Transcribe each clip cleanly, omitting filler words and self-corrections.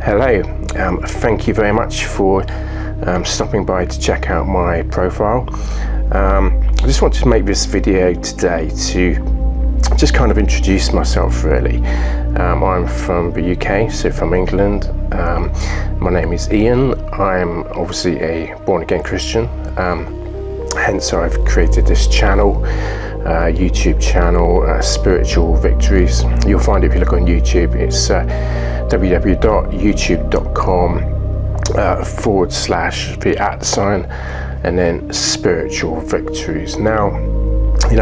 Hello, thank you very much for stopping by to check out my profile. I just wanted to make this video today to just kind of introduce myself really. I'm from the UK, so from England. My name is Ian. I'm obviously a born-again Christian, hence I've created this channel, YouTube channel, Spiritual Victories. You'll find it if you look on YouTube. It's www.youtube.com/the @ and then Spiritual Victories. Now,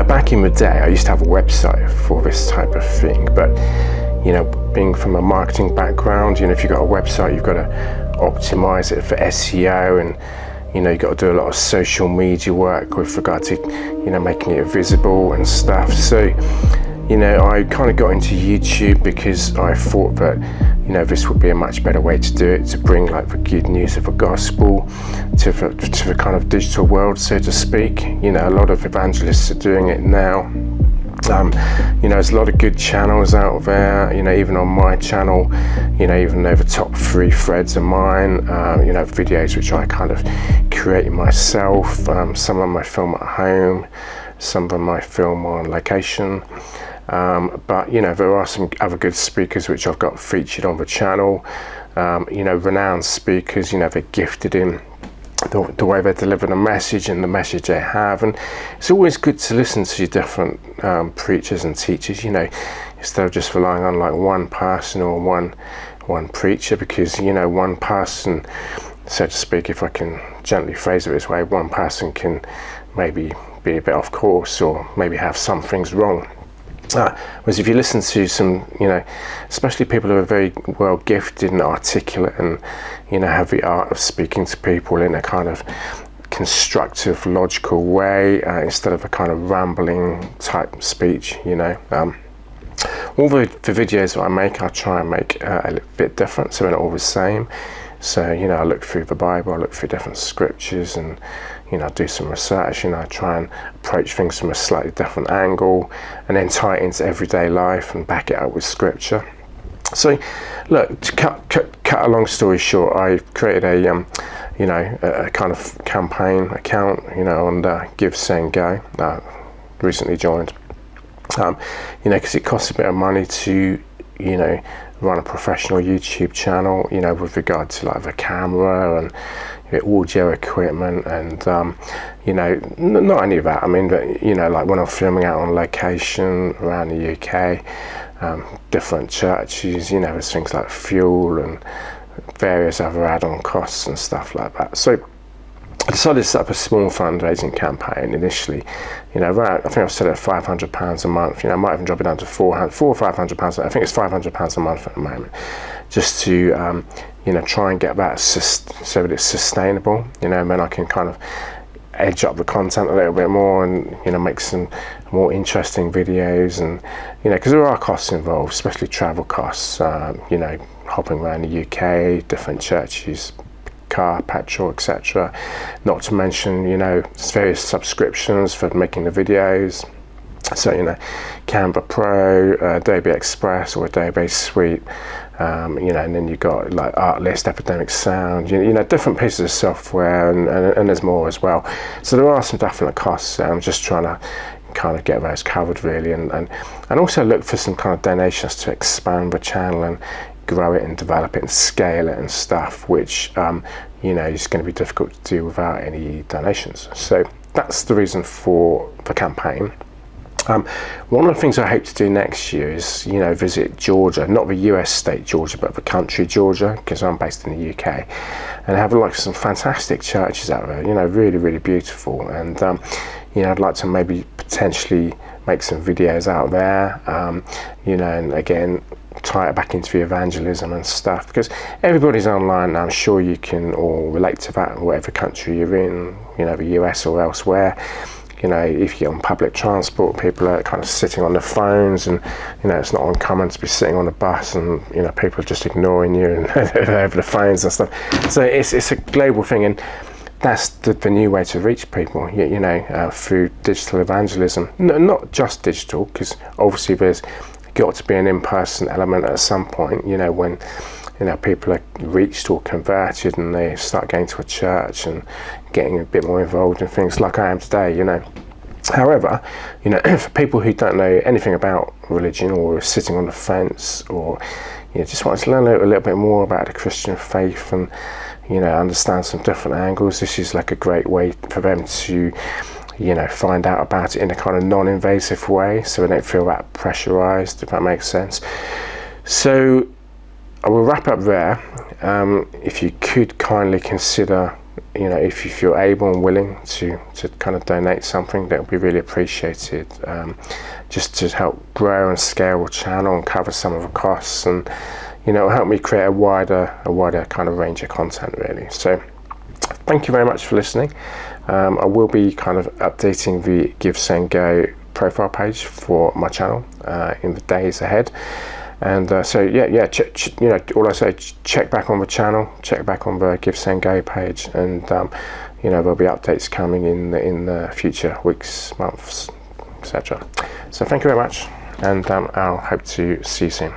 back in the day, I used to have a website for this type of thing, but being from a marketing background, if you've got a website, you've got to optimize it for SEO, and you've got to do a lot of social media work with regard to making it visible and stuff. So I kind of got into YouTube because I thought that this would be a much better way to do it, to bring like the good news of the gospel to the kind of digital world, so to speak. A lot of evangelists are doing it now. There's a lot of good channels out there, even on my channel, even though the top 3 threads are mine, videos which I kind of create myself. Some of them I film at home, some of them I film on location. But there are some other good speakers which I've got featured on the channel, renowned speakers. They're gifted in the way they deliver the message and the message they have, and it's always good to listen to different preachers and teachers, instead of just relying on like one person or one preacher, because one person, so to speak, if I can gently phrase it this way, one person can maybe be a bit off course or maybe have some things wrong. Whereas if you listen to some, especially people who are very well gifted and articulate and, have the art of speaking to people in a kind of constructive, logical way, instead of a kind of rambling type speech, all the videos that I make, I try and make a little bit different, so they're not all the same. So, I look through the Bible, I look through different scriptures, and, I do some research, I try and approach things from a slightly different angle, and then tie it into everyday life and back it up with scripture. So, look, to cut a long story short, I created a kind of campaign account, on GivingTuesday, recently joined, because it costs a bit of money to, run a professional YouTube channel, with regard to like the camera and audio equipment, and not only that, I mean, but like when I'm filming out on location around the UK, different churches, there's things like fuel and various other add-on costs and stuff like that. So I decided to set up a small fundraising campaign initially, right, I think I've set it at £500 a month, I might even drop it down to £400 or £500, I think it's £500 a month at the moment, just to try and get that so that it's sustainable, and then I can kind of edge up the content a little bit more and make some more interesting videos, and because there are costs involved, especially travel costs, hopping around the UK, different churches, car, petrol, etc. Not to mention, various subscriptions for making the videos. So, Canva Pro, Adobe Express or Adobe Suite, and then you've got like Artlist, Epidemic Sound, different pieces of software, and there's more as well. So there are some definite costs. I'm just trying to kind of get those covered really, and also look for some kind of donations to expand the channel and grow it and develop it and scale it and stuff, which is going to be difficult to do without any donations. So that's the reason for the campaign. One of the things I hope to do next year is visit Georgia, not the US state Georgia, but the country Georgia, because I'm based in the UK, and have like some fantastic churches out there, really, really beautiful, and I'd like to maybe potentially make some videos out there, and again tie it back into the evangelism and stuff, because everybody's online now. I'm sure you can all relate to that, whatever country you're in, the US or elsewhere. If you're on public transport, people are kind of sitting on their phones, and it's not uncommon to be sitting on a bus and people are just ignoring you and over the phones and stuff. So it's a global thing, and that's the new way to reach people, through digital evangelism. Not just digital, because obviously there's got to be an in-person element at some point, when people are reached or converted and they start going to a church and getting a bit more involved in things like I am today, However, for people who don't know anything about religion or are sitting on the fence, or just want to learn a little bit more about the Christian faith and understand some different angles, this is like a great way for them to find out about it in a kind of non-invasive way, so they don't feel that pressurized, if that makes sense. So I will wrap up there. If you could kindly consider, if you're able and willing to kind of donate something, that would be really appreciated, just to help grow and scale the channel and cover some of the costs, and it'll help me create a wider kind of range of content, really. So thank you very much for listening. I will be kind of updating the Give, Send, Go profile page for my channel in the days ahead. And so all I say, check back on the channel, check back on the Give, Send, Go page, and there'll be updates coming in the future weeks, months, etc. So thank you very much, and I'll hope to see you soon.